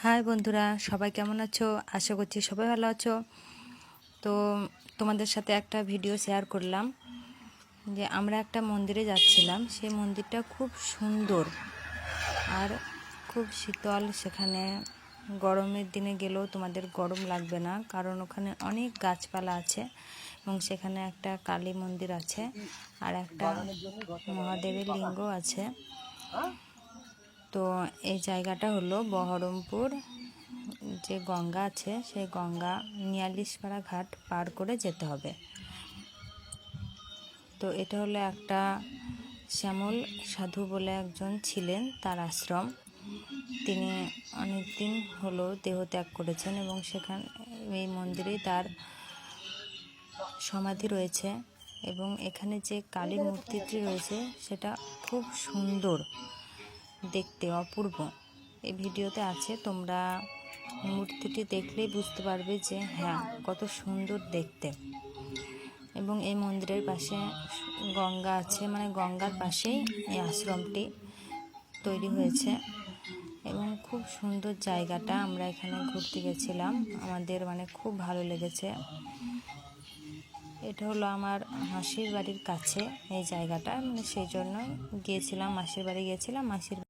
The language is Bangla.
হাই বন্ধুরা, সবাই কেমন আছো? আশা করছি সবাই ভালো আছো। তো তোমাদের সাথে একটা ভিডিও শেয়ার করলাম যে আমরা একটা মন্দিরে যাচ্ছিলাম। সেই মন্দিরটা খুব সুন্দর আর খুব শীতল। সেখানে গরমের দিনে গেলেও তোমাদের গরম লাগবে না, কারণ ওখানে অনেক গাছপালা আছে এবং সেখানে একটা কালী মন্দির আছে আর একটা মহাদেবের লিঙ্গ আছে। তো এই জায়গাটা হলো বহরমপুর, যে গঙ্গা আছে সেই গঙ্গা ৪৯পাড়া ঘাট পার করে যেতে হবে। তো এটা হলো একটা শ্যামল সাধু বলে একজন ছিলেন, তার আশ্রম। তিনি অনেক দিন হলো দেহত্যাগ করেছেন এবং সেখানে এই মন্দিরেই তার সমাধি রয়েছে। এবং এখানে যে কালী মূর্তিটি রয়েছে সেটা খুব সুন্দর দেখতে, অপূর্ব। এই ভিডিওতে আছে, তোমরা মূর্তিটি দেখলেই বুঝতে পারবে যে হ্যাঁ, কত সুন্দর দেখতে। এবং এই মন্দিরের পাশে গঙ্গা আছে, মানে গঙ্গার পাশেই এই আশ্রমটি তৈরি হয়েছে এবং খুব সুন্দর জায়গাটা। আমরা এখানে ঘুরতে গেছিলাম, আমাদের খুব ভালো লেগেছে। এটা হলো আমার মাসির বাড়ির কাছে এই জায়গাটা, সেই জন্য গিয়েছিলাম, মাসির বাড়ি গিয়েছিলাম। মাসির